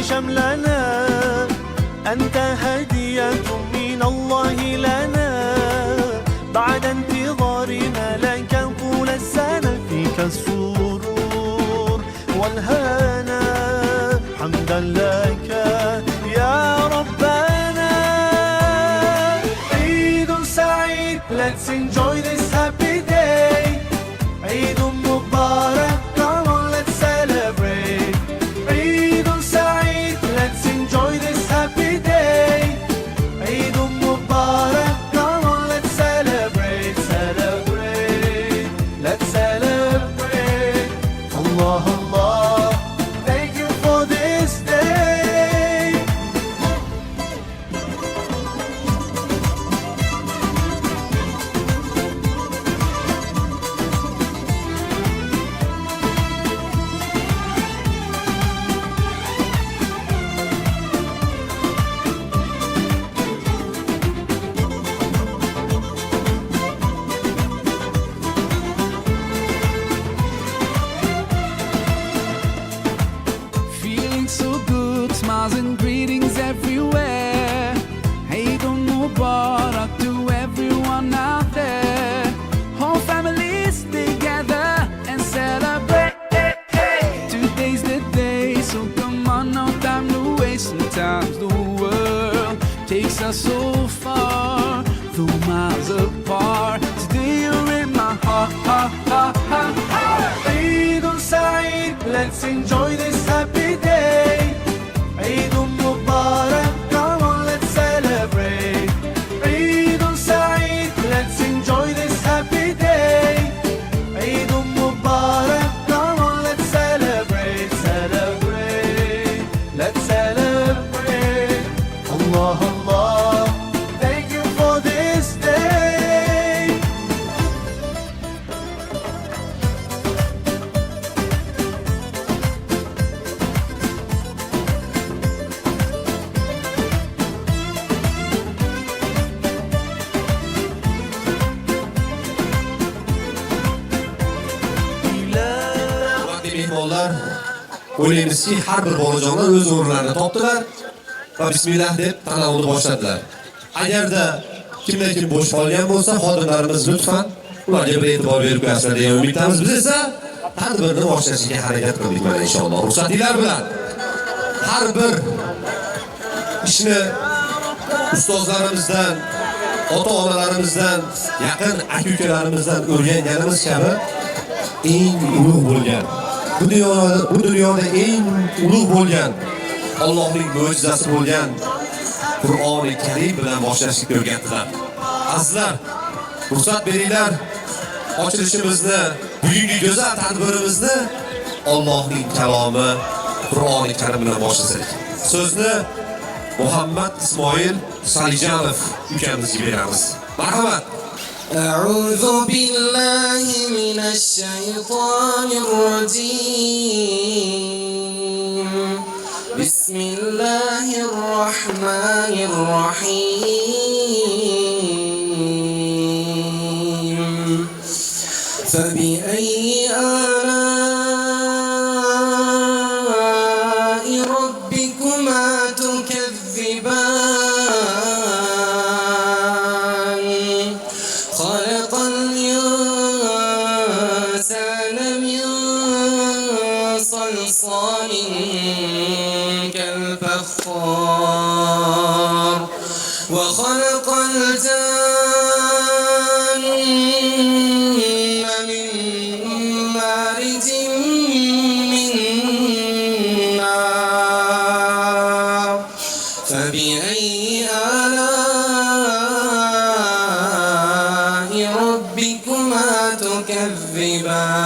شملنا، أنت هدية من الله لنا، بعد انتظارنا لك طول السنة، فيك السرور والهنا، حمدا لك يا ربنا. عيد سعيد, let's enjoy this happy day. عيد مبارك, come on let's celebrate. عيد سعيد, let's enjoy this happy day. عيد مبارك, come on let's celebrate, celebrate, let's celebrate. Allah Allah, thank you for this day. Feeling so good, smiles and greetings everywhere. Eid Mubarak to everyone out there. Whole families together and celebrate. Today's the day, so come on, no time to waste. Sometimes the world takes us so far, though miles apart. Today you're in my heart, heart, heart, heart, heart. عيد سعيد, let's enjoy this happy day. عيد مبارك, come on let's celebrate. عيد سعيد, let's enjoy this happy day. عيد مبارك, come on let's celebrate, celebrate, let's celebrate. Allah Allah, thank you for this day. Hurmatli mehmonlar, o'ylaymizki har bir bolajonlar o'z o'rnlarini topdilar va bismillah deb tanlovni boshladilar. Agarda kimdan kim bo'sh qolgan bo'lsa, xodimlarimiz lutfan ularga bir e'tibor berib qo'yasizlar degan umiddamiz. Biz esa tadbirni boshlashga harakat qildik mana inshaalloh. Ruxsatinglar bilan har bir ishni ustozlarimizdan, ota-onalarimizdan, yaqin aka-ukalarimizdan o'rganganimiz kabi eng ulug' bo'lgan, bu dunyoda eng ulug' bo'lgan, Allohning mo'jizasi bo'lgan Qur'oni Karim bilan boshlashga o'rgatdilar. Azizlar, ruxsat beringlar, ochilishimizni, bugungi go'zal tadbirimizni Allohning kalomi Qur'oni Karim bilan boshlasak. So'zni Muhammad Ismoil Salijanov ukamizga beramiz. Marhamat. أعوذ بالله من الشيطان الرجيم. بسم الله الرحمن الرحيم. فبأي آلاء ربكما تكذبان؟ خلق الإنسان من صلصال كالفخار وخلق الجن من مارج من نار. فبأي آلاء ربكما تكذبان؟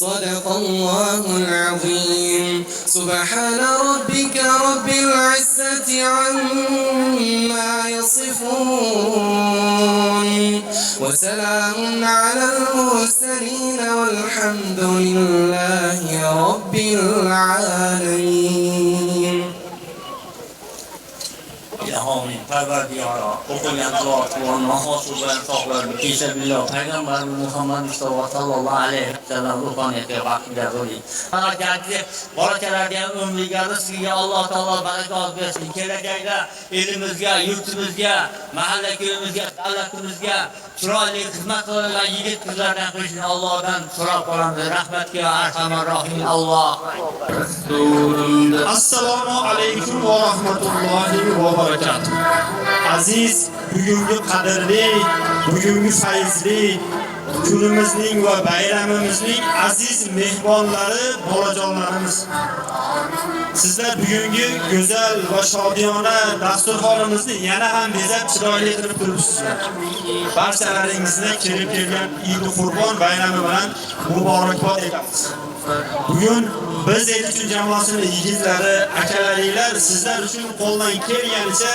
صدق الله العظيم. سبحان ربك رب العزة عما يصفون وسلام على المرسلين والحمد لله رب العالمين. آمين. Parvardigoro, o'qigan zot va nahosu bilan sog'larni kesabillah payg'ambarimiz Muhammad Mustafa sallallohu alayhi vasallam ruhoniyatiga vaqtida bo'ling. Harakatli bolachalarga ham umriga, rizqiga Alloh taolo barakot bersin. Kelajakda elimizga, yurtimizga, mahalla ko'yimizga, davlatimizga chiroyli xizmat qilgan yigit qizlardan qilishni Allohdan so'rab qolamiz. Rahmatga arhamar rohim Alloh. Assalomu alaykum va rahmatullohi va barakatuh. Aziz, bugungi qadrli, bugungi fayzli kunimizning va bayramimizning aziz mehmonlari, bolajonlarimiz. Sizlar bugungi go'zal va shodiyona dasturxonimizni yana ham bezab chiroyli qilib turibsizlar. Barchalaringizni kelib kelgan Eid Qurbon bayrami bilan muborakbod etamiz. Bugun biz Elchun jamoasining yigitlari, akalaringlar sizlar uchun qo'ldan kelganicha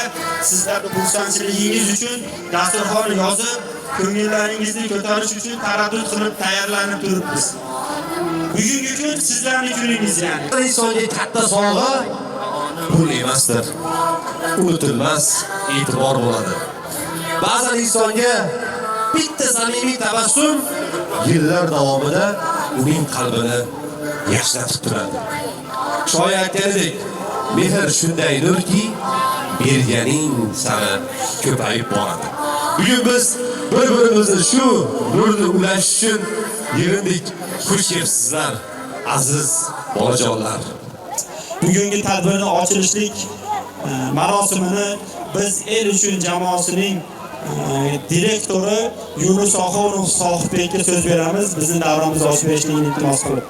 sizlarning xursandchiligingiz uchun dasturxon yozib, ko'ngillaringizni ko'tarish uchun taraddud qilib tayyorlanib turibmiz. Bugungi kun sizlarning kuningiz yani. Insonga katta sovg'a pul emasdir. Unutilmas e'tibor bo'ladi. Ba'zan insonga bitta samimiy tabassum yillar davomida uning qalbini yashlatib turadi. Shoir aytganidek, mehr shundaydirki, berganing sari ko'payib boradi. Bugun biz bir-birimizni shu nurni ulash uchun yig'indik. Xush kelibsizlar, aziz bolajonlar. Bugungi tadbirning ochilishlik marosimini biz Elchun jamoasining direktori Yunus Oxonov sohibga so'z beramiz. Bizning davramizni ochib berishni iltimos qilib.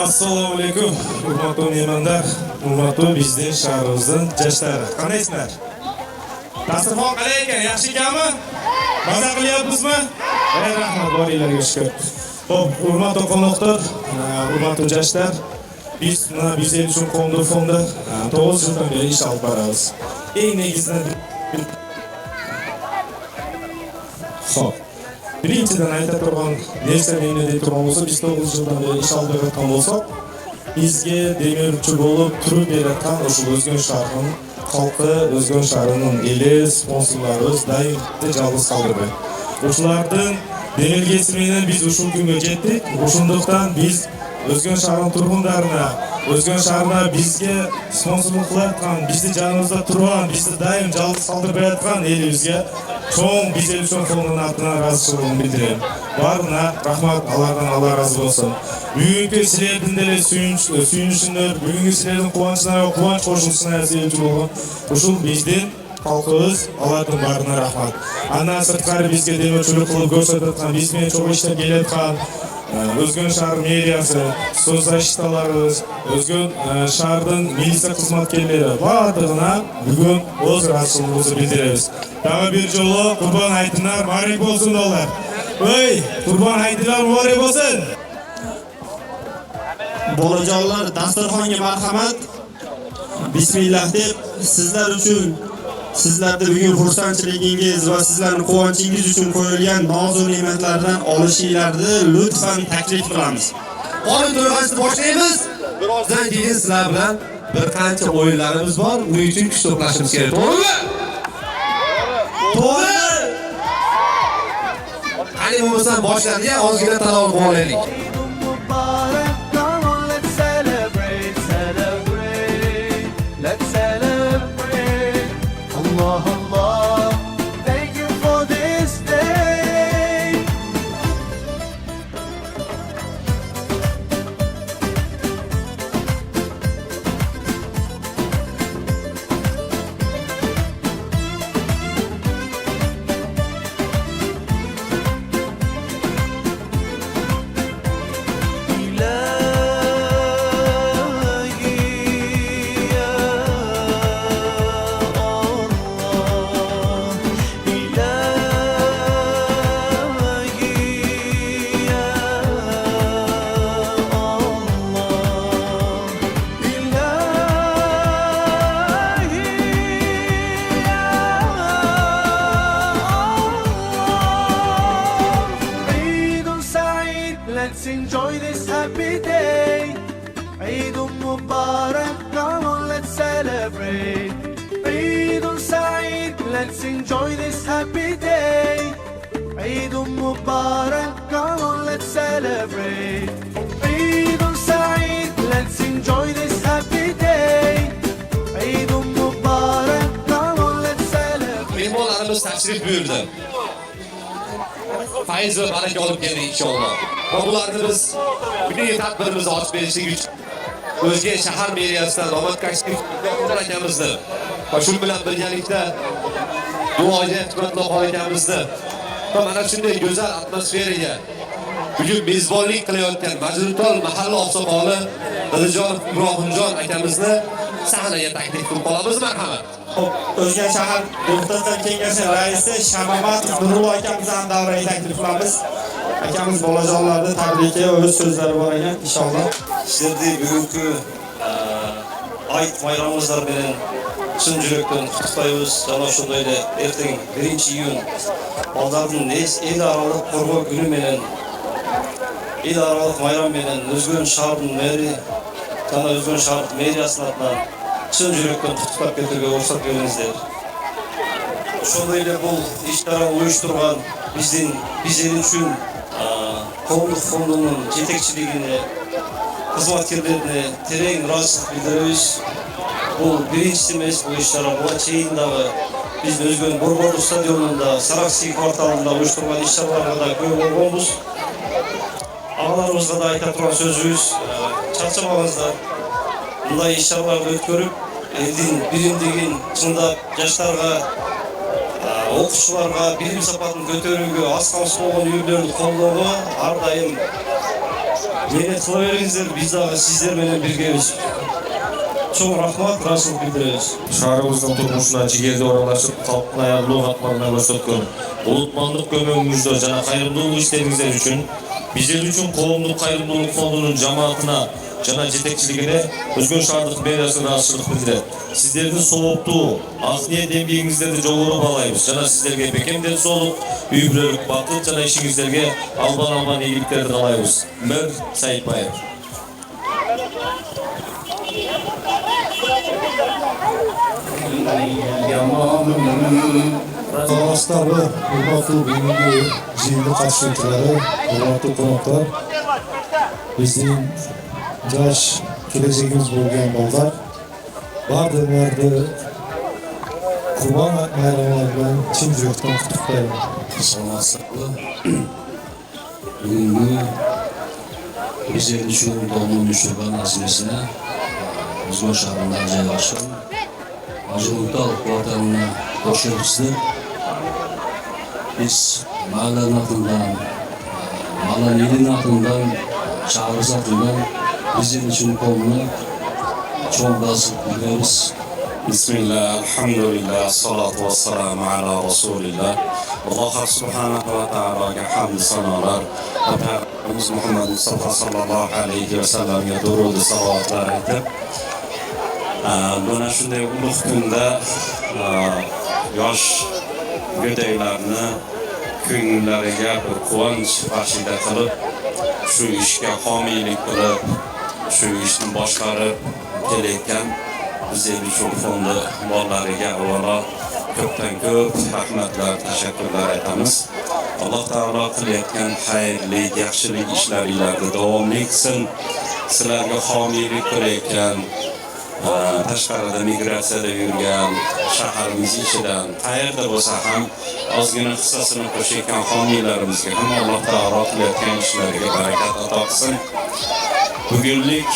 Assalomu alaykum, hurmatli mehmonlar, hurmatli bizning shahrimizning jashtlari. Qanaysizlar? Dasturxon qalay ekan, yaxshi ekanmi? Maza qilyapmizmi? Rahmat, boringlarga shukr. Xo'p, hurmatli qonaqlar, hurmatli jashlar, biz Elchun Qondur fondi 9 yildan beri ish olib boramiz. Eng negizidan Xo'p. Birinchidan aytib turgan narsa meni deb turgan bo'lsa, biz 9 yildan beri ish olib berayotgan bo'lsak, bizga demirchi bo'lib turib berayotgan o'sha O'zgan shahrining xalqi, O'zgan shahrining eli, sponsorlari doimda jalg'iz qoldirdi. O'shalardan demirgesini biz ushul kunga yetdik. O'shundoqdan biz O'zgan shahrining turg'unlarini, O'zgan shahrda bizga sponsorlik qilayotgan, bizni janimizda turgan, bizni doim jalg'iz qoldirib berayotgan elimizga cho'ng biz Elchun fondining atidan razıchiligimni bildiraman. Barına rahmat, Allah razı olsun. Bugungi sizlardan dele suyunishlar, bugungi sizlarning quvonchlarga quvonch qo'shilishini Elchun bo'lgan. Ushul bizning xalqimiz, Allohdan barına rahmat. Andan sirtqari bizga demirchilik qilib ko'rsatayotgan, bizga cho'q ishlab kelayotgan O'zgan shahar meriyasi, so'zlashishlarimiz, O'zgan shahardan militsiya xizmatkorlari barlig'ini bugun o'z razıchiligimizni bildiramiz. Tag'in bir jolo Qurbon hayitilar muborak bo'lsin dolar. Voy, Qurbon hayitlar muborak bo'lsin. Bolajonlar, dasturxonga marhamat. Bismillah deb sizlar uchun sizlarda bugun xursandchiligingiz va sizlarning quvonchingiz uchun qo'yilgan noz va ne'matlardan olishinglarni lutfan taklif qilamiz. Oyun to'yxonasini boshlaymiz. Birozdan keyin sizlar bilan bir qancha o'yinlarimiz bor. Uning uchun kuch to'plashimiz kerak. To'g'rimi? To'g'ri. Qani bo'lmasa boshlarga ozgina tanovul qilib olaylik. Mubarak, come on, let's celebrate, celebrate, let's celebrate. Allah, Allah, thank you for this day. إلى Eid Mubarak, come on, let's celebrate. Eid Saeed, let's enjoy this happy day. Eid Mubarak, come on, let's celebrate. Mehmonlarimiz tashrif buyurdi. Fayz va baraka olib keldi inshaalloh. Va bularni biz bugungi tadbirimizni ochib berishlik uchun o'zga shahar meriyasidan omadkashlik akamizni va shu bilan birgalikda duoga hikmatli akamizni va mana shunday go'zal atmosferaga bugun mezbonlik qilayotgan Majnuntol mahalla oqsoqoli Dilijon Ibrohimjon akamizni sahnaga taklif qilib qolamiz. Marhamat. O'zgan shahar deputatlar kengashi raisi Shamomatov Nurullo akamizni ham davraga taklif qilamiz. Akamiz bolajonlarni tabriki o'z so'zlari bor ekan inshaalloh. Sizlarni bugungi ayt bayramingizlar bilan chin yurakdan qutlaymiz. Ana shundayda ertaga 1-iyun Bozorning el aralıq qurban günü bilan el aralıq bayram bilan O'zgun shahar meri Tana O'zgun shahar meriyasidan chin yurakdan qutlab ketishga ruxsat beringizlar. Shundayda bu ishlarni uyushtirgan bizning uchun Qonun fonunun yetekçiliğine, hizmetkarlarına tereyin razılık bildiriyoruz. Bu birincisi emas, bu işlere bu çeyindağı biz Özgün Borboru Stadionunda, Saraksi kvartalında uyuşturgan işlerine da köy olmamız. Ağalarımızga da ayta turan sözümüz, çarçamağızda bunday işlerle ötkörüp, elin bilimdigin çındap yaşlarga o'quvchilarga bilim sapatini ko'taruvga asqons bo'lgan yo'llarni qo'llovga har doim mehnat qilaveringizlar. Biz da sizlar bilan birgamiz. Cho'ng rahmat, rasul bildiramiz. Shaharimizning turmushida jigarga oralashib, xalqni ulug' xatlarni ko'rsatgan ulug'manlik ko'magingizda jana xayrli ishlaringizlar uchun bizlar uchun qavmlik xayrli fondining jamoatina jana yetakchiligida O'zgun shaharlik meriyasiga rahatchilik bildiradi. Sizlarning sovuqtu, aqliyat еңбегingizlarni jo'g'ri balaymiz. Jana sizlarga bekemden sog'lik, uy-joylik, baxт jana ishingizlarga alban iyiliklarni tilaymiz. Mir Saidbayev. Qozog'istonda hurmatli bugungi jilni qatnashchilari, hurmatli qo'noqlar, bizning yosh kelajagimiz bo'lgan bolalar barlarni Qurban bayramlari bilan chin yurakdan qutlayman. Salomatliklar. Bugungi bizlar uchun doim uyushtirgan nazmesine O'zgun shahrida joylashgan Majnuntol kvartalini qo'shiqchisi biz mahallanatından, mahallanatından, shaharzatimdan bizlar uchun qolmay cho'ng rasul bildiramiz. Bismillah, alhamdulillah, salatu vassalamu ala rasulillah. Alloh subhanahu va taologa hamd sanolar va Payg'ambarimiz Muhammad Mustafa sallallohu alayhi va sallamga durud salawatlar aytib, buna shunday ulug' kunda yosh go'daylarni ko'ngillariga bir quvonch baxshida qilib, shu ishga homiylik qilib, shu ishni boshqarib kelayotgan bizning uchun fondi bolalariga avvalo ko'pdan ko'p rahmatlar, tashakkurlar aytamiz. Alloh taolo qilayotgan xayrli, yaxshilik ishlaringizda davomli qilsin. Sizlarga homiylik qilayotgan, tashqarida migratsiyada yurgan, shaharimiz ichidan qayerda bo'lsa ham ozgina hissasini qo'shayotgan homiylarimizga ham Alloh taolo qilayotgan ishlariga barakat ato qilsin. Bugunlik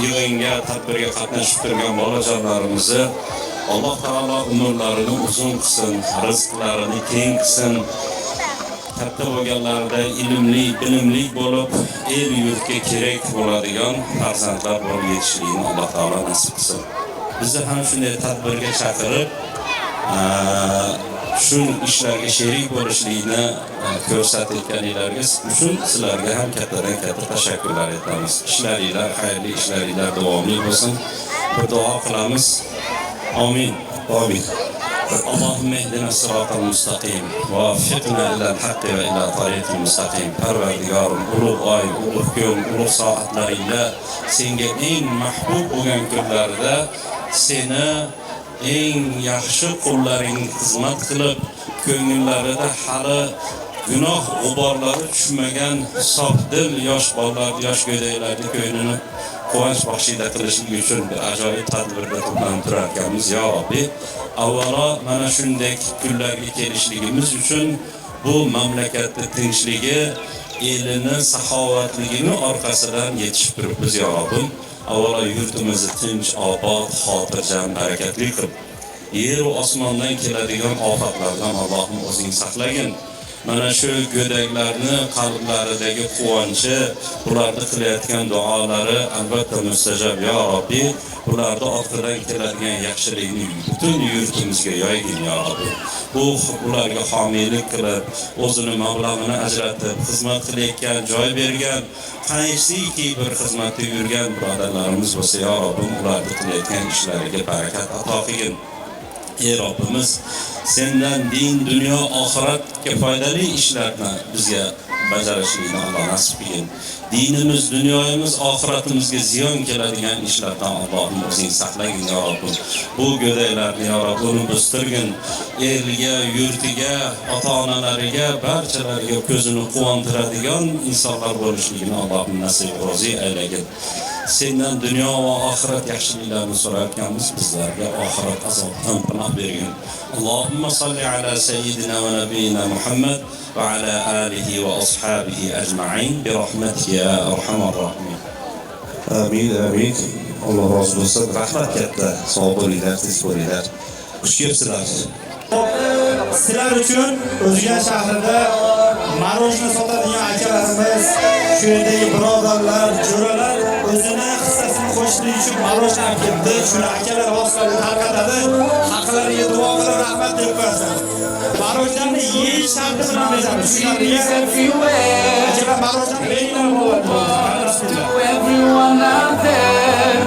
yig'inga, tadbirga qatnashib turgan bolajonlarimizni Alloh taolo umrlarini uzun qilsin, rizqlarini keng qilsin. Katta bo'lganlarida ilmli, bilimli bo'lib, el yurtga kerak bo'ladigan farzandlar bo'lib yetishligini Alloh taolo nasib qilsin. Bizni ham shunday tadbirga chaqirib, shu ishlarga sherik bo'lishlikni ko'rsatganliklaringiz uchun sizlarga ham kattadan katta tashakkurlar aytamiz. Ishlaringlar, xayrli ishlaringlar davomli bo'lsin. Bir duo qilamiz. Amin. Amin. اللهم اهدنا الصراط المستقيم ووفقنا الى الحق والى طريق المستقيم. Parvardigorim, ulug' oy, ulug' kun, ulug' soatlaringda senga eng mahbub bo'lgan kunlarda seni eng yaxshi qullaring xizmat qilib, ko'ngillarida hali gunoh g'uborlari tushmagan sof dil yosh bolalar, yosh go'daklarning ko'nglini quvonch baxshida qilishlik uchun bir ajoyib tadbirda to'planib turar ekanmiz. Yo Robbi, avvalo mana shunday kunlarga kelishligimiz uchun bu mamlakatda tinchligi, elini saxovatligini orqasidan yetishib turibmiz. Yo Robbim, avvalo yurtimizni tinch, obod, xotirjam, barakatli qil. Yer va osmondan keladigan ofatlardan Allohim o'zing saqlagin. Mana shu go'daklarni qalblaridagi quvonchi, ularni qilayotgan duolari albatta mustajab. Yo Robbi, ularni ortidan keladigan yaxshilikni butun yurtimizga yoygin yo Robbi. Bu ularga homiylik qilib, o'zini mablag'ini ajratib, xizmat qilayotgan, joy bergan, qaysiki bir xizmatda yurgan birodarlarimiz bo'lsa, yo Robbim, ularni qilayotgan ishlariga barakat ato qilgin. Ey Robbimiz, sendan din, dunyo, oxiratga foydali ishlarni bizga bajarishlikni Alloh nasib qilgin. Dinimiz, dunyomiz, oxiratimizga ziyon keladigan ishlardan Allohim o'zing saqlagin yo Robbim. Bu go'daklarni yo Robbim o'stirgin, eliga, yurtiga, ota-onalariga, barchalariga ko'zini quvontiradigan insonlar bo'lishligini Allohim nasib rozi aylagin. Sendan dunyo va oxirat yaxshiliklarni so'rayotganmiz, bizlarga oxirat azobidan panoh bergin. Allohumma salli ala sayyidina va nabiyina Muhammad va ala alihi va ashabihi ajma'in bi rahmatika ya arhamar rohimin. Amin, amin. Alloh rozi bo'lsin. Rahmat katta. Sog' bo'linglar, tinch bo'linglar. Xush kelibsizlar. Sizlar uchun O'zgan shahrida marojna sotadigan akalarimiz, shu yerdagi birodarlar, jo'ralar o'zini hissasini qo'shishlik uchun marojna olib keldi. Shuni akalar orqali tarqatadi. Haqlariga duo qilib rahmat deb qo'yasiz. Marojnani yeyish sharti bilan bezamiz. Shularga akalar marojna beringlar To everyone out there,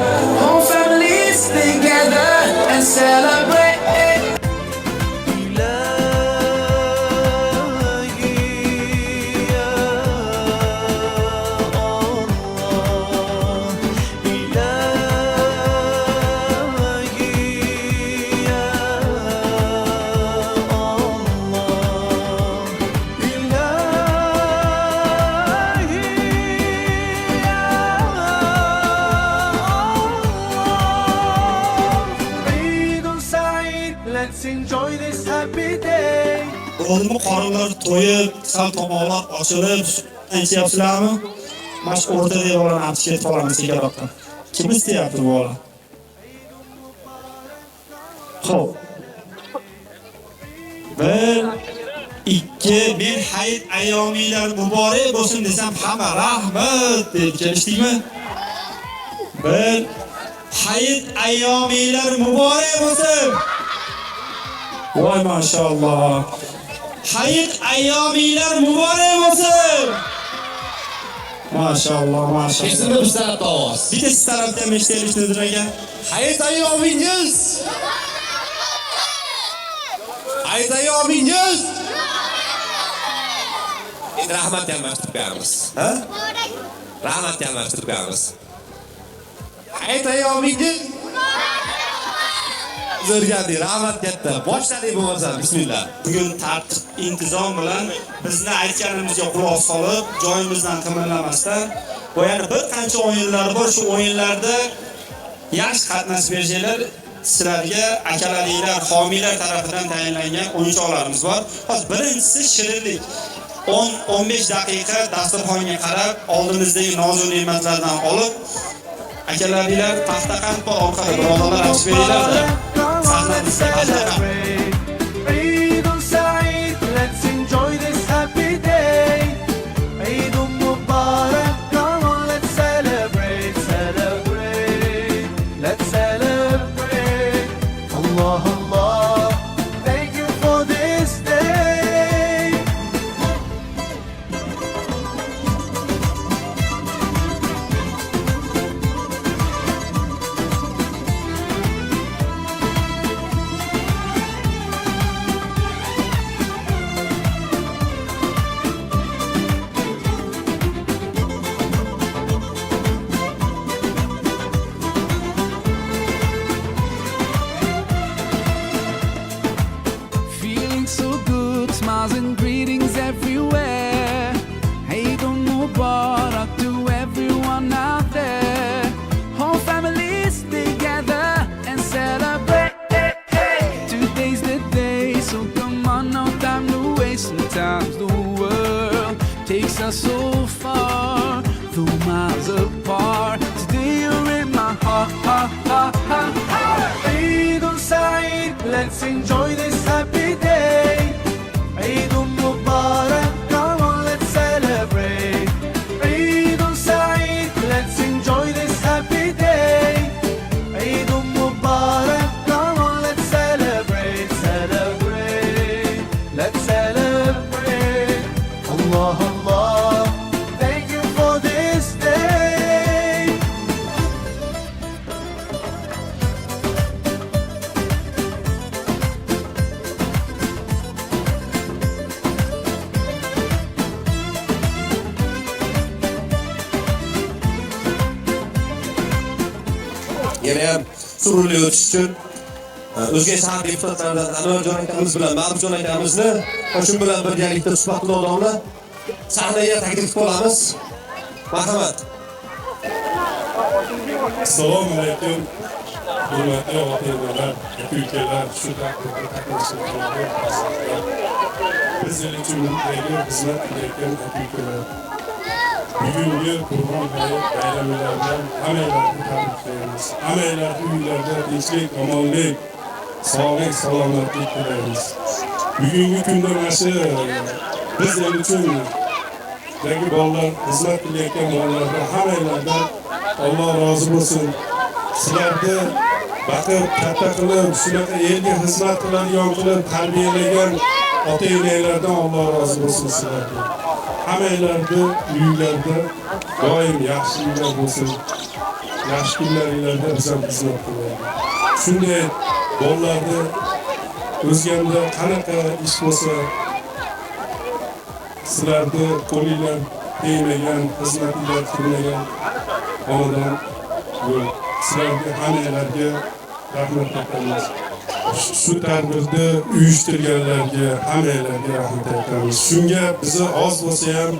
whole families together and celebrate. Let's enjoy this happy day. O'zimni qorinlar to'yib, sal tomoqlar ochilib, aytyapsizlarmi? Mana shu o'rtadagi bolani olib ketib olamiz kerakda. Kim istayapti bu bola? Xo'p. 1 2 men hayit ayyominglar muborak bo'lsin desam, hamma rahmat deb kelishdingmi? 1 hayit ayyominglar muborak bo'lsin. Voy maşallah. Hayit ayyominglar muborak bo'lsin. Maşallah, maşallah. Kesinlikle bir tarafta ovoz. Bitta tarafdan eshitishni aka. Hayit ayyomingiz. Hayit ayyomingiz. Endi rahmat yalmashtirib qo'yamiz. Ha? Rahmat yalmashtirib qo'yamiz. Hayit ayyomingiz. Zo'rgandi, rahmat katta. Boshladik bo'lmasa, bismillah. Bugun tartib, intizom bilan bizni aytganimizga quloq solib, joyimizdan qimirlamasdan, bu yana bir qancha o'yinlar bor. Shu o'yinlarda yaxshi qatnashib bersanglar, sizlarga akalaringlar, homiylar tomonidan tayinlangan o'yinchoqlarimiz bor. Hozir birinchisi shirinlik. 10-15 daqiqa dasturxonga qarab, oldimizdagi nozik ne'matlardan olib, akalaringlar paxta qand bor orqada birodarlar ochib beringlar-da. Celebrate. Eid Saeed, let's enjoy this happy day. Eid Mubarak, come on, let's celebrate, celebrate, let's celebrate. Allah, Allah, thank you for this day. ha ha ha. Eidul Saeed, let's enjoy this happy day. Eidul Mubarak, come on, let's celebrate. Eidul Saeed, let's enjoy this happy day. Eidul Mubarak, come on, let's celebrate, celebrate. Let's celebrate. Allah, Allah, thank you for this day. Yana ham sururli o'tish uchun O'zbek shahar deputatlaridan Anvarjon akamiz bilan Ma'rufjon akamizni shu bilan birgalikda suhbatli odamlar sahnaga taklif qilamiz. Marhamat. Assalomu alaykum. Hurmatli ota-onalar, aka-ukalar, shu biz uchun xizmat qilayotgan aka-ukalar. Bugungi Qur'on bayramlaridan hammalarni tabriklaymiz. Hammalarning uylarida tinchlik, omonlik, sog'lik, salomatlik tilaymiz. Bugungi kunda mana shu biz uchun yangi bolalar, xizmat qilayotgan bolalarga hammalardan Alloh rozi bo'lsin. Sizlarni baqib, katta qilib, shunaqa elga xizmat qiladigan qilib tarbiyalagan ota-onalardan Alloh rozi bo'lsin sizlarga. Hammalarni uylarida doim yaxshi uylar bo'lsin. Yaxshi kunlaringlarda biz ham xizmat qilaylik. Shunday bolalarni o'zganda qanaqa ish bo'lsa, sizlarni qo'linglar tegmagan, xizmatlar qilmagan odam yo'q. Sizlarga hammalarga rahmat aytamiz. Shu tadbirni uyushtirganlarga hammalarga rahmat aytamiz. Shunga bizni oz bo'lsa ham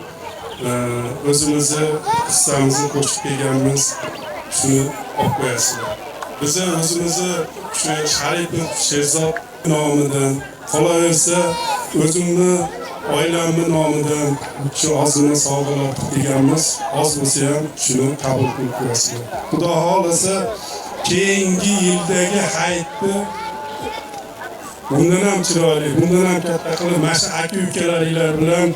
o'zimizni hissamizni qo'shib kelganmiz. Shuni olib qo'yasizlar. Biz o'zimizni shu Sharipov Sherzod nomidan qolaversa o'zimni oilamni nomidan shu ozgina sovg'alar qilganmiz. Oz bo'lsa ham shuni qabul qilib qo'yasizlar. Xudo xolasa keyingi yildagi hayitni bundan ham chiroyli, bundan ham katta qilib mana shu aka-ukalaringlar bilan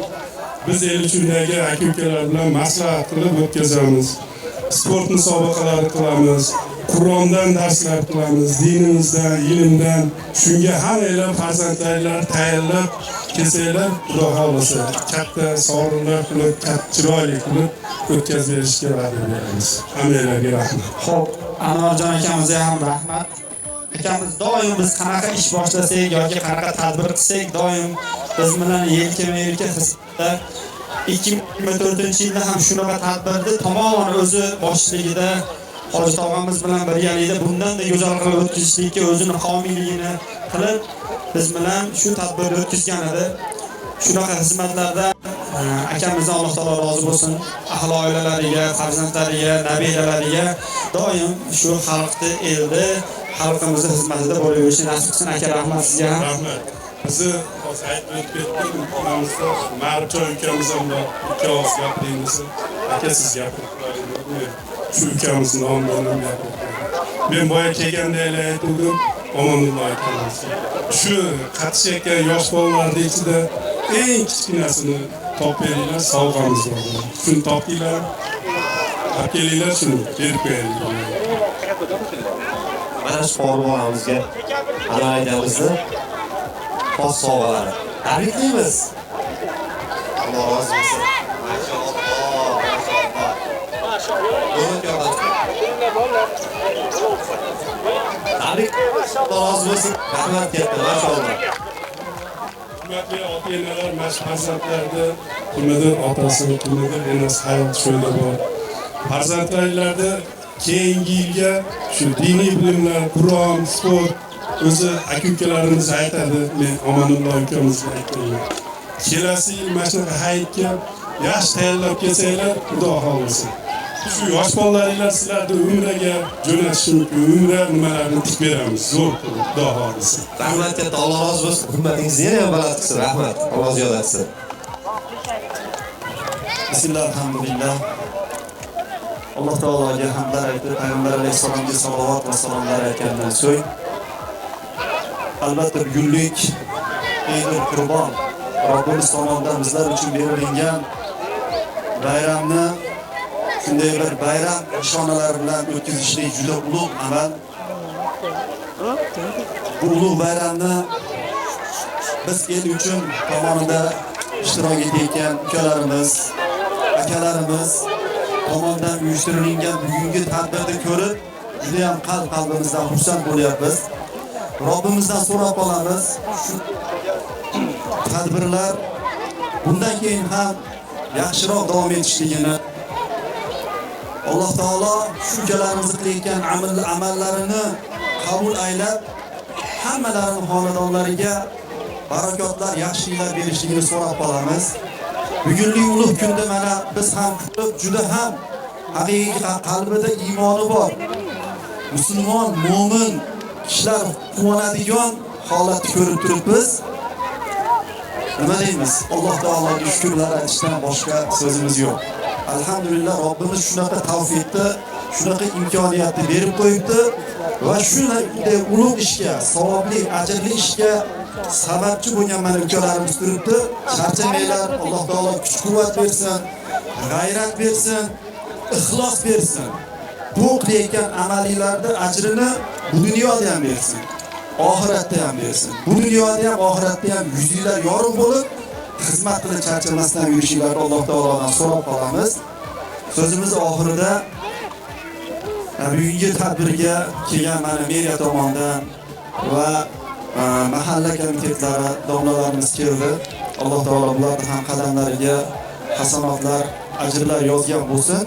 biz Elchundagi aka-ukalar bilan maslahat qilib o'tkazamiz. Sport musobaqalari qilamiz. Qur'ondan darslar qilamiz, dinimizdan, ilmdan. Shunga hammalar farzandlaringlar tayyorlab kelsanglar, Xudo xolasa katta sovrinlar qilib, katta chiroyli qilib o'tkazib berishga va'da beramiz. Hammalarga rahmat. Xo'p, Anvarjon akamizga ham rahmat. Akamiz doim biz qanaqa ish boshlasak yoki qanaqa tadbir qilsak, doim biz bilan yelkama-yelka xizmatda 2024-yilda ham shunaqa tadbirni tomon o'zi boshchiligida Hoji tog'amiz bilan birgalikda bundan-da go'zal qilib o'tkazishlikka o'zini homiyligini qilib biz bilan shu tadbirni o'tkazgan edi. Shunaqa xizmatlarda akamizdan Alloh taolo rozi bo'lsin. Ahli oilalariga, farzandlariga, nabiralariga doim shu xalqni, elni, xalqimizning xizmatida bo'laverishni nasib qilsin. Aka, rahmat sizga. Rahmat. Bizni hozir aytib o'tib ketdim. Ma'rufjon ukamiz ham bor. Ikki og'iz gapiramiz. Aka, siz gapirib qo'ying. Shu ukamiz nomidan gapirib. Men boya kelganda aytdim, Omonullo akamiz. Shu qatnashayotgan yosh bolalarning ichida eng kichkinasini topib beringlar, sovg'amiz bor. Shuni topinglar. Olib kelinglar, shuni berib qo'yaylik. Mana shu qo'rg'onimizga Anvar akamizni xos sovg'alari. Tabriklaymiz. Alloh rozi bo'lsin. Tabrik. Alloh rozi bo'lsin. Rahmat katta, maşallah. Hurmatli ota-onalar, mana farzandlarni kimnidir otasi, kimnidir enasi hayot shunda bor. Farzandlaringlarni keyingi yilga shu diniy bilimlar, Qur'on, sport o'zi aka-ukalarimiz aytadi. Men Omonullo ukamizga aytdim. Kelasi yil mana shu hayitga yaxshi tayyorlab kelsanglar, Xudo xolasa. Shu yosh bolalaringlar sizlarni umraga jo'natishi mumkin. Umra nimalarni tik beramiz. Zo'r qilib, Xudo xolasa. Rahmat katta, Alloh rozi bo'lsin. Hurmatingizni yana baland qilsin. Rahmat. Alloh ziyodatsin. Bismillah, alhamdulillah. Alloh taologa hamdlar aytib, payg'ambar alayhisolamga salovat va salomlar aytgandan so'ng albatta bugunlik Eidul Qurbon Robbimiz tomonidan bizlar uchun berilgan bayramni shunday bir bayram nishonalari bilan o'tkazishlik juda ulug' amal. Bu ulug' bayramni biz el uchun tomonida ishtirok etayotgan ukalarimiz, akalarimiz tomonidan uyushtirilgan bugungi tadbirni ko'rib, juda ham qalbimizdan xursand bo'lyapmiz. Robbimizdan so'rab qolamiz, shu tadbirlar bundan keyin ham yaxshiroq davom etishligini. Alloh taolo shu ukalarimiz qilayotgan amallarini qabul aylab, hammalarini xonadonlariga barakotlar, yaxshiliklar berishligini so'rab qolamiz. Bugungi ulug' kunda mana biz ham juda ham haqiqiy qalbida iymoni bor musulmon, mo'min kishilar quvonadigan holatni ko'rib turibmiz. Nima deymiz? Alloh taologa shukrlar aytishdan boshqa so'zimiz yo'q. Alhamdulillah, Robbimiz shunaqa tavfiqni, shunaqa imkoniyatni berib qo'yibdi va shunday ulug' ishga, savobli, ajrli ishga sababchi bo'lgan mana ukalarimiz turibdi. Charchamanglar, Alloh taolo kuch-quvvat bersin, g'ayrat bersin, ixlos bersin. Bu qilayotgan amalingizlarda ajrini bu dunyoda ham bersin, oxiratda ham bersin. Bu dunyoda ham, oxiratda ham yuzinglar yorug' bo'lib, xizmat qilib charchamasdan yurishinglarni Alloh taolodan so'rab qolamiz. So'zimiz oxirida bugungi tadbirga kelgan mana meriya tomonidan va mahalla komitetlari domlalarimiz keldi. Alloh taolo ularning ham qadamlariga hasanotlar, ajrlar yozgan bo'lsin.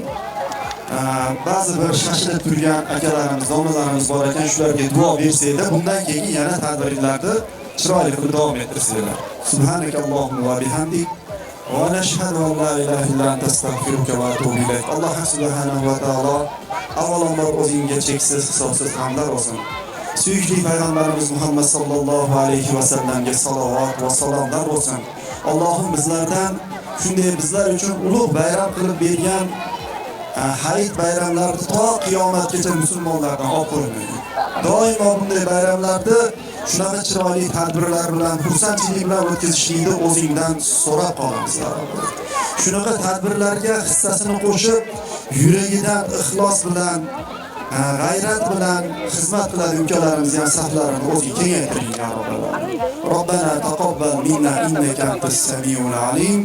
Ba'zi bir shashilib turgan akalarimiz, domlalarimiz bor ekan, shularga duo bersanglar, bundan keyin yana tadbirlarni chiroyli qilib davom ettirsanglar. Subhanakallohumma va bihamdik va nashhadu an la ilaha illa anta astagfiruka va atubu ilayk. Alloh subhanahu va taolo avvalambor o'zingga cheksiz hisobsiz hamdlar olsun. Suyukli payg'ambarimiz Muhammad sallallohu alayhi va sallamga salovat va salomlar bo'lsin. Allohim bizlardan shunday bizlar uchun ulug' bayram qilib bergan hayit bayramlarni to qiyomatgacha musulmonlardan olib qo'ymaydi. Doimo bunday bayramlarni shunaqa chiroyli tadbirlar bilan, xursandchilik bilan o'tkazishlikni o'zingdan so'rab qolamiz. Shunaqa tadbirlarga hissasini qo'shib, yuragidan ixlos bilan, g'ayrat bilan xizmat qiladi ukalarimiz ham saflarini o'ziga kengaytiring ya Robbal alamin. Robbana taqabbal minna innaka antas samiul alim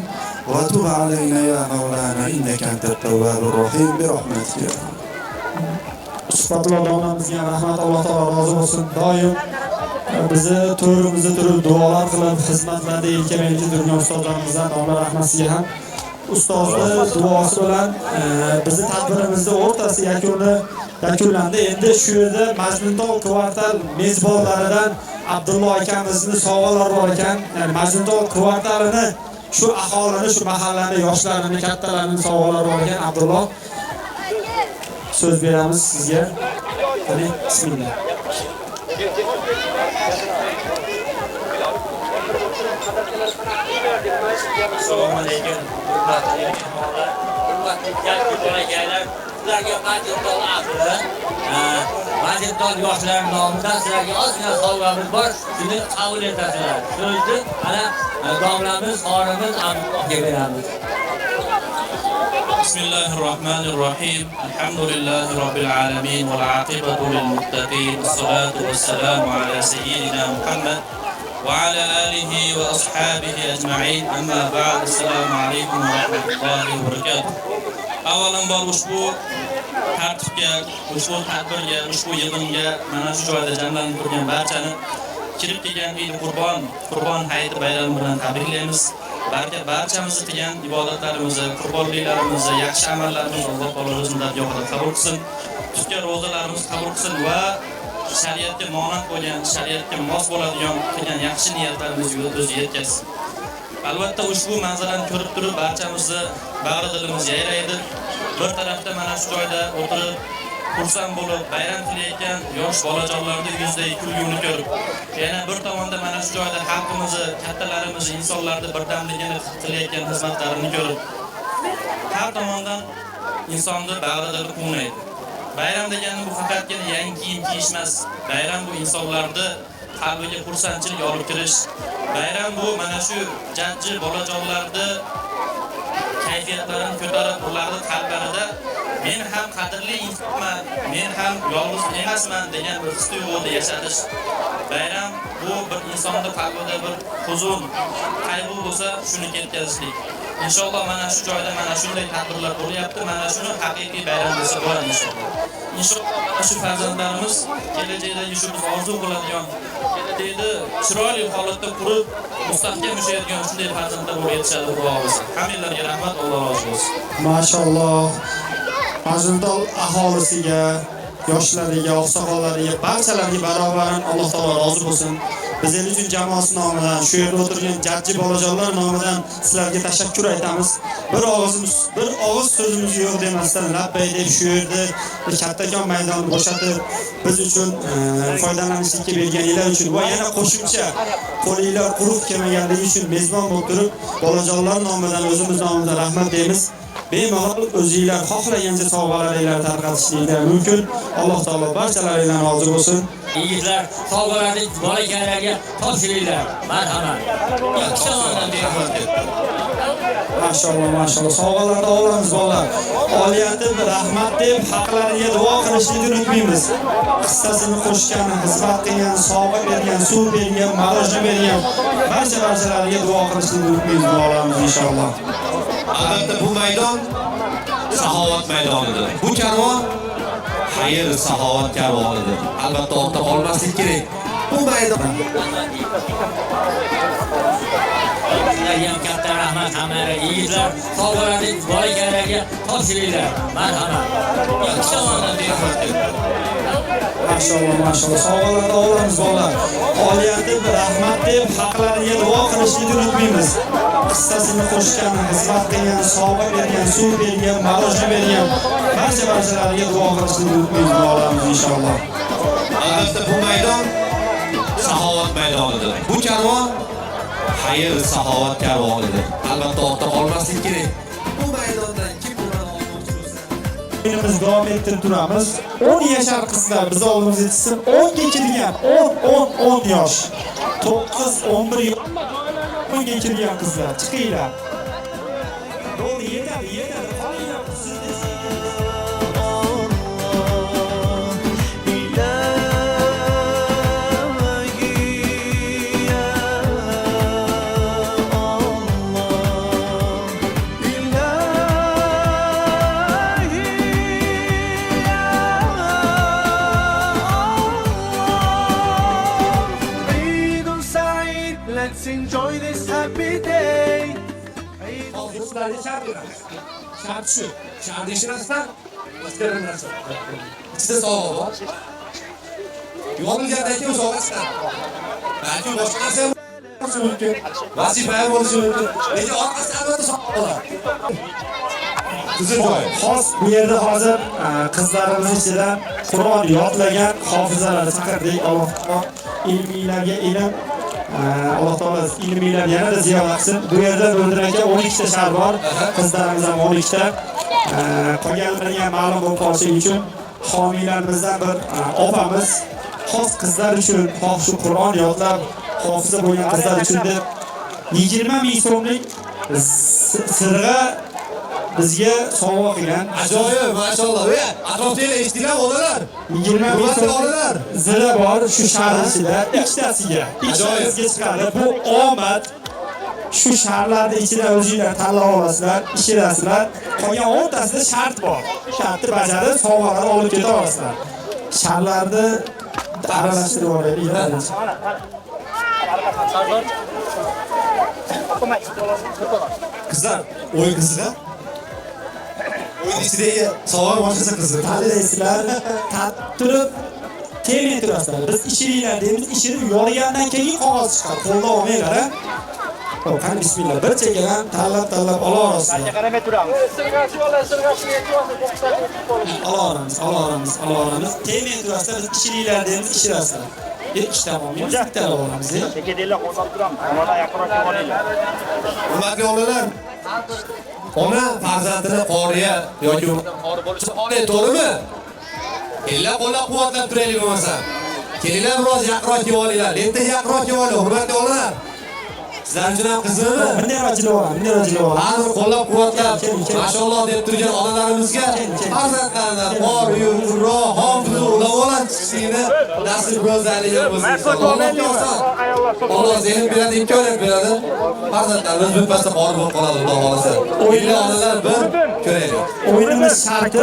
va tub alayna ya maulana innaka antat tawwabur rahim bi rahmatika. Sifatli domlamizga rahmat, Alloh taolo rozi bo'lsin. Doim bizni to'rimizda turib duolar qilib, xizmatlarda yelkamayli turgan ustozlarimizdan domla rahmatiga ham ustozni duosi bilan bizni tadbirimizni o'rtasi yakunlandi. Endi shu yerda Majnuntol kvartal mezbonlaridan Abdulloh akamizni sovg'alar bor ekan. Ya'ni Majnuntol kvartalini, shu aholini, shu mahallani yoshlarini, kattalarini sovg'alar bor ekan. Abdulloh, so'z beramiz sizga. Qani, bismillah. Assalomu alaykum. Hurmatli bolakaylar, sizlarga Majnuntol ahli, Majnuntol yoshlar nomidan sizlarga ozgina sovg'amiz bor. Shuni qabul etasizlar. So'zni ana domlamiz, xonimiz Abdullohga beramiz. Bismillahirrahmanirrahim. Alhamdulillahi robbil alamin wal aqibatu lil muttaqin. Wassalatu wassalamu ala sayyidina Muhammad wa ala alihi wa ashabihi ajma'in. Amma ba'd. Assalomu alaykum va rahmatullahi va barakatuh. Avvalambor ushbu tartibga, ushbu tadbirga, ushbu yig'inga mana shu joyda jamlanib turgan barchani kirib kelgan Eid Qurbon hayiti bayrami bilan tabriklaymiz. Barchamizni qilgan ibodatlarimizni, qurbonliklarimizni, yaxshi amallarimizni Alloh taolo o'zidan yo'qotib qabul qilsin. Tutgan ro'zalarimizni qabul qilsin va shariatga monand bo'lgan, shariatga mos bo'ladigan qilgan yaxshi niyatlarimizga o'zi yetkazsin. Albatta ushbu manzarani ko'rib turib barchamizni bag'ri dilimiz yayraydi. Bir tarafda mana shu joyda o'tirib xursand bo'lib bayram qilayotgan yosh bolajonlarning yuzidagi kulguni ko'rib, yana bir tomonda mana shu joyda xalqimizni, kattalarimizni, insonlarni birdamligini qilayotgan xizmatlarini ko'rib, har tomondan insonni bag'rida quvnaydi. Bayram degani bu faqatgina yangi kiyim kiyish emas. Bayram bu insonlarni qalbiga xursandchilik olib kirish. Bayram bu mana shu jajji bolajonlarni kayfiyatlarini ko'tarib, ularning qalblarida men ham qadrli insonman, men ham yolg'iz emasman degan bir his-tuyg'uni yashatish. Bayram bu bir insonning qalbida bir huzun, qayg'u bo'lsa, shuni ketkazishlik. Inshaalloh mana shu joyda mana shunday tadbirlar bo'lyapti. Mana shuni haqiqiy bayram desa bo'ladi inshaalloh. Inshaalloh shu farzandlarimiz kelajakda yurishimiz orzu qiladigan, kelajakda chiroyli holatda qurib, mustahkam yashaydigan shunday farzandlar bo'lib yetishadi Xudoimiz. Hammanglarga rahmat, Alloh rozi bo'lsin. Mashalloh. Majnuntol aholisiga, yoshlariga, oqsoqollariga, barchalariga barobaran Alloh taolo rozi bo'lsin. Biz el uchun jamoasi nomidan, shu yerda o'tirgan jajji bolajonlar nomidan sizlarga tashakkur aytamiz. Bir og'iz so'zimiz yo'q demasdan labbay deb shu yerda kattakon maydonni bo'shatib, biz uchun foydalanishga berganinglar uchun va yana qo'shimcha qo'linglar quruq kelmaganligi uchun mezbon bo'lib turib, bolajonlar nomidan, o'zimiz nomidan rahmat deymiz. Bemalol o'zingizlar xohlagancha sovg'alaringlarni tarqatishinglar mumkin. Alloh taolo barchalaringizdan rozi bo'lsin. Yigitlar, sovg'alarni bolakaylarga topshiringlar. Marhamat. Mashalloh, mashalloh. Sovg'alarni olamiz bolalar. Oliyatib, rahmat deb haqlariga duo qilishni unutmaymiz. Qissasini qo'shgan, xizmat qilgan, sovg'a bergan, suv bergan, marojna bergan barchalariga duo qilishni unutmaymiz bolalarimiz inshaalloh. Albatta bu maydon saxovat maydonidir. Bu karvon xayr saxovat karvonidir. Albatta ortda qolmaslik kerak. Bu maydon Sizlarga ham katta rahmat hammaga. Yigitlar, sovg'alarni bolakaylarga topshiringlar. Marhamat. Mashalloh, mashalloh. Sovg'alarni olamiz bolalar. Oliyatib, rahmat deb haqlariga duo qilishni unutmaymiz. Qissasini qo'shgan, xizmat qilgan, sovg'a bergan, suv bergan, marojna bergan barchalariga duo qilishni unutmaymiz bolalarimiz inshaalloh. albatta bu maydon saxovat maydonidir. Bu karvon xayr saxovat karvonidir. Albatta ortda qolmaslik kerak. Bu maydondan kim bo'ladi olmoqchi bo'lsa, Biz davom ettirib turamiz. 10 yashar qizlar biz oldimizga yetsin. 10 ga kirgan, 10 yosh. 9, 11 yosh. 10 ga kirgan qizlar chiqinglar. Bo'ldi, yetadi. Qolinglar. Let's enjoy this happy day. do'stlarga shart shu. Shart eshitasizlar? Ichida sog'liq bor. Yo'qolgandan keyin sog'asizlar. Balki boshqa narsa bo'lishi mumkin. Vazifa bo'lishi mumkin. Lekin orqasidan albatta sog'liq. Joy. Xos bu yerda hozir qizlarimiz ichidan Qur'on yodlagan hofizalar chaqirdik. Alloh taolo ilmiylarga ilm Alloh taolo ilmiylar yanada ziyodatsin. Bu yerda Bo'ldiraka 12 ta shahar bor. Qizlarimiz ham 12 ta. Qolganlariga ham ma'lum bo'lib qolishi uchun homiylarimizdan bir opamiz xos qizlar uchun shu Qur'on yodlab hofiza bo'lgan qizlar uchun deb 20 ming so'mlik sirg'a bizga sovg'a qilgan. Ajoyib, mashalloh. Atrofda eshitdilar bolalar. 20 ming so'mlik zira bor shu shahar ichida ikkitasiga. Ajoyibga chiqadi. Bu omad. Shu shaharlarning ichida o'zingizlar tanlab olasizlar, ishirasizlar. Qolgan 10 tasida shart bor. Shartni bajarib, sovg'alarni olib keta olasizlar. Shaharlarni aralashtirib olaylik. Qizlar, o'yin qizlar. O'yin ichidagi sovg'a boshqasi qizlar. Tanlaysizlar, turib termay turasizlar. Biz ishiringlar deymiz, ishirib yorgandan keyin qog'oz chiqadi. Qo'lda olmanglar, ha. Xo'p, qani bismillah. Bir chekadan tanlab ola olasizlar. Qaramay turamiz. Olamiz. Termay turasizlar, biz ishiringlar deymiz, ishirasizlar. Ikki tomonga bitta olamiz. Tekedanglar qo'zg'ab turamiz. Mana yaqinroq olinglar. Hurmatli onalar, ona farzandini qoriya yoki qori bo'lishi olay, to'g'rimi? Kelinglar qo'llab-quvvatlab turaylik bo'lmasa. Kelinglar biroz yaqinroq kelib olinglar. Lenta yaqinroq kelib olinglar, hurmatli onalar. Sizlar uchun ham qizimi? Bunday rojilov. Hozir qo'llab-quvvatlab, mashalloh deb turgan onalarimizga farzandlarni bor, yurro, hofiz ulamolar chiqishini nasib go'zalligiga bo'lsin. Alloh zehn beradi, imkoniyat beradi. Farzandlarimiz bitmasa bor bo'lib qoladi, Xudo xolasa. O'yinli onalar bir ko'raylik. O'yinimiz sharti,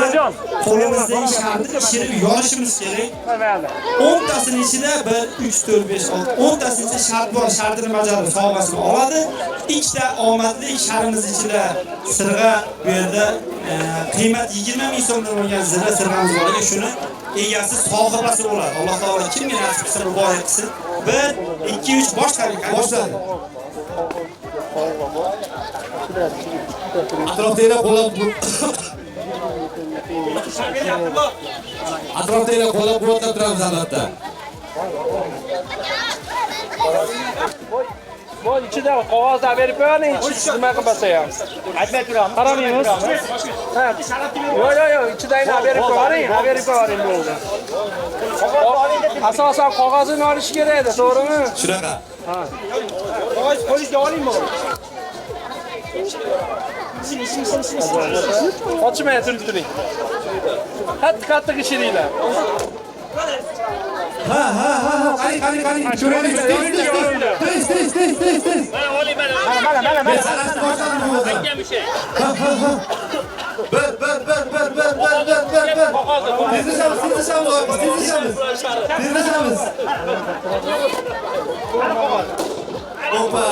qo'limizdagi sharti pishirib yorishimiz kerak. 10 tasini ichida 1 3 4 5 6 10 tasini ichida shart bor, shartini bajarib sovg'asini oladi. Ikkita omadli sharimiz ichida sirg'a bu yerda qiymat 20 ming so'mdan bo'lgan zira sirg'amiz bor ekan, shuni egasi sohibasi bo'ladi. Alloh taolo kimga nasib qilsa muborak qilsin. 1 2 3 boshladik. Atrofdagilar qo'llab-quvvatlab turamiz albatta. Bu ichida qog'ozdan berib qo'ying, nima qilmasa ham. Aytmay turamiz. Qaramaymiz. Ha. Yo'q, ichidagini berib qo'ying, bo'ldi. Asosan qog'ozini olish kerak edi, to'g'rimi? Shunaqa. Ha. Qog'oz qo'lingizga olingmi? Ochmay turing. Qattiq ishiringlar. Ha. Qani. Ko'raylik. Tez. Mana. Aytgan bir şey. Bir. Tezlashamiz. Opa,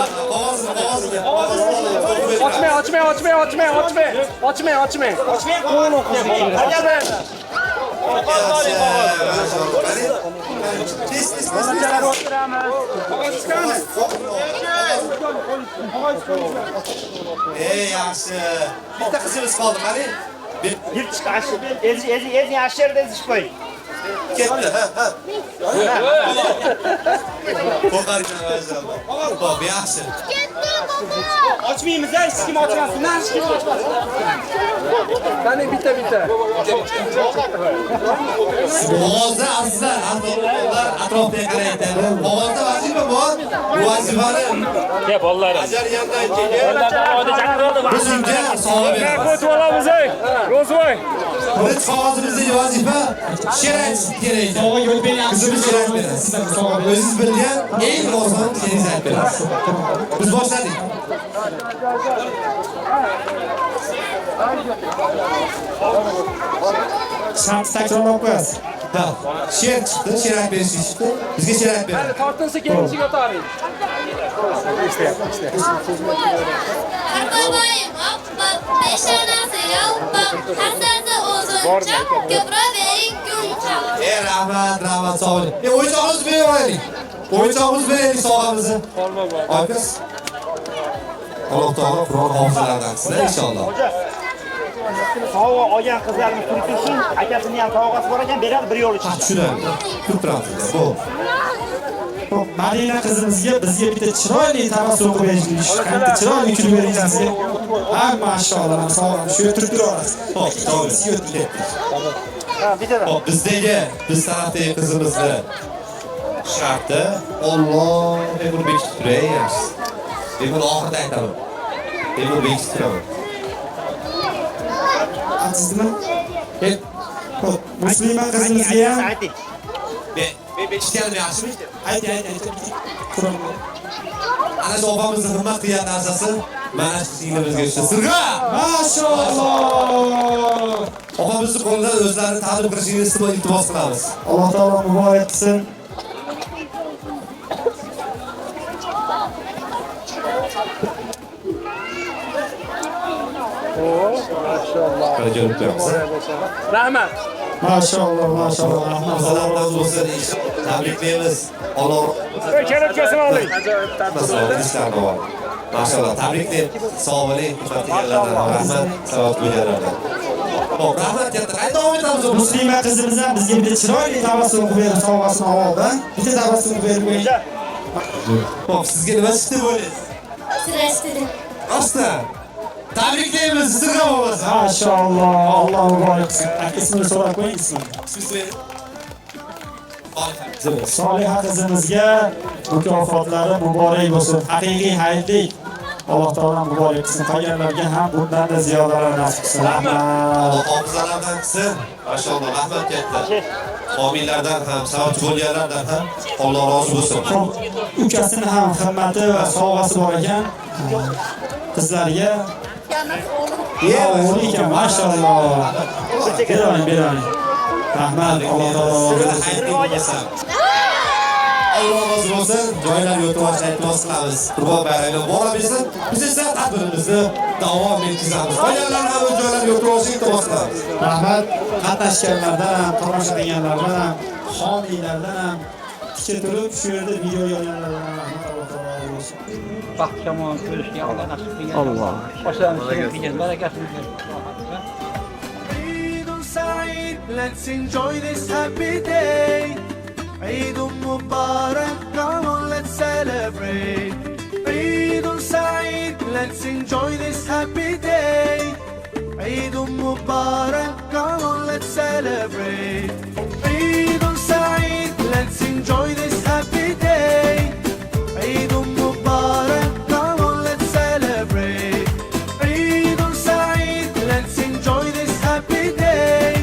ochmay. Qo'l o'qiydi. Yaxshi. Bitta qizimiz qoldi, qani. Yirtishga ezi ashirda ezishib qo'ying. Ketdi, ha. Qo'qargan maşallah. Xo'p, yaxshi. Ochmaymiz, hech kim ochmasin. Hech kim ochmasin. Qani bitta. Qog'ozda azizlar, atrofga qaraydi. Qog'ozda vazifa bor. Bu vazifani bolalar bajargandan keyin biz unga sovg'a beramiz. Qo'tvolamiz, Ro'zvoy. Biz qog'ozimizdagi vazifa sherak kerak. Sovg'a yo'l beramiz. Qizimiz sherak beramiz. O'zingiz bilgan eng oson sherak aytib berasiz. Biz boshladik. Shart takrorlab qo'yasiz. Ha, sherak chiqdi, sherak berish chiqdi. Bizga sherak beradi. Tortinsa kelishiga o'taring. Arqaboyim oppoq, peshonasi yalpoq, hassasi uzunchoq, ko'pravering kunchoq. Rahmat, sog' bo'ling. O'yinchoqimizni beraylik. O'yinchoqimizni beraylik sog'amizni. Oyqiz. Alloh taolo Qur'on hofizlaridan qilsin inshaalloh. Sovg'a olgan qizlarni turtirsin, akasini ham sovg'asi bor ekan, beradi bir yo'l ichida. Tushunadi. Turtiramiz. Bu. Madina qizimizga bizga bitta chiroyli tabassum qo'yishingiz, qancha chiroyli kulib beringizga. Ha, mashallah, sog'lom. Shu yerda turib turasiz. Xo'p, to'g'ri. Ha, bittadan. Xo'p, biz tarafdagi qizimizni sharti Alloh buni bekitib turaymiz. Buni oxirida aytaman. Buni bekitib turaman. Azizmi? Xo'p, musulmon qizimizga ham Bekitganim yaxshimi? ayt. Qur'on. Ana shu opamizni hurmat qilgan narsasi mana shu singlimizga o'sha sirg'a. Mashalloh. Opamizni qo'lidan o'zlarini ta'lim qilishingizni iltimos qilamiz. Alloh taolo muborak qilsin. Rahmat. Mashalloh. Rahmatlardan bo'lsin. Tabriklaymiz. Alloh Kelib oling. Mashalloh, tabriklayib, sog' bo'ling, hurmatlilardan rahmat, savob beradi. Xo'p, rahmat katta. Qayta davom etamiz. Muslima qizimiz ham bizga bitta chiroyli tabassum qilib sovg'asini oldi. Bitta tabassum qilib qo'ying. Xo'p, sizga nima chiqdi bo'ling? Sirashtirim. Rostdan. Tabriklaymiz sizga bo'lmasa. Maşallah. Allah mübarek kılsın. İsmini so'rab qo'ying ismini. Soliha qizimizga mukofotlari muborak bo'lsin. Haqiqiy hayotlik. Alloh taolo muborak qilsin. Qolganlarga ham bundan-da ziyodalar nasib qilsin. Rahmat. Alloh hofizalardan qilsin. Maşallah rahmat katta. Homiylardan ham, sababchi bo'lganlardan ham Alloh rozi bo'lsin. Ukasini ham himmati va sovg'asi bor ekan. Qizlarga o'g'il ekan, maşallah. Beraling. Rahmat. Alloh taolo Alloh rozi bo'lsin. Joylar yo'tib aytmoq qilamiz. Qurbon bayrami bora bilsin. Biz esa tadbirimizni davom ettiramiz. Qolganlar ham o'z joylariga yo'tib olishni iltimos qilamiz. Rahmat. Qatnashganlardan ham, tomosha qilganlardan ham, homiylardan ham tikka turib shu yerda video yozganlardan ham rahmat. Alloh taolo bo'lsin. Baxt shamol ko'rishga Alloh nasib qilgan. Alloh. Oshlarimizni qilgan barakasini bersin. Eid Saeed, let's enjoy this happy day. Eid Mubarak, come on, let's celebrate. Eid Saeed, let's enjoy this happy day. Eid Mubarak, come on, let's celebrate. Eid Saeed, let's enjoy this happy day. Eid Mubarak, come on, let's celebrate. Eid Saeed, let's enjoy this happy day.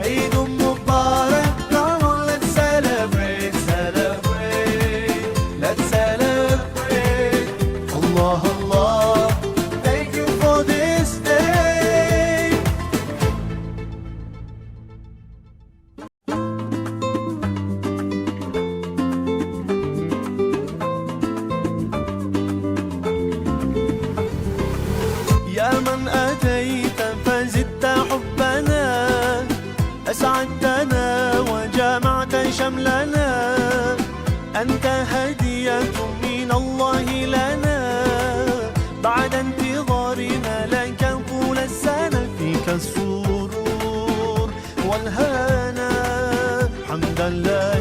Eid Mubarak, come on, let's celebrate, let's celebrate. Allah, Allah, thank you for this day. يا من أتيت فزدت حبنا أسعدتنا وجمعت شملنا أنت هدية من الله لنا بعد انتظارنا لك طول السنة فيك السرور والهنا حمدا لك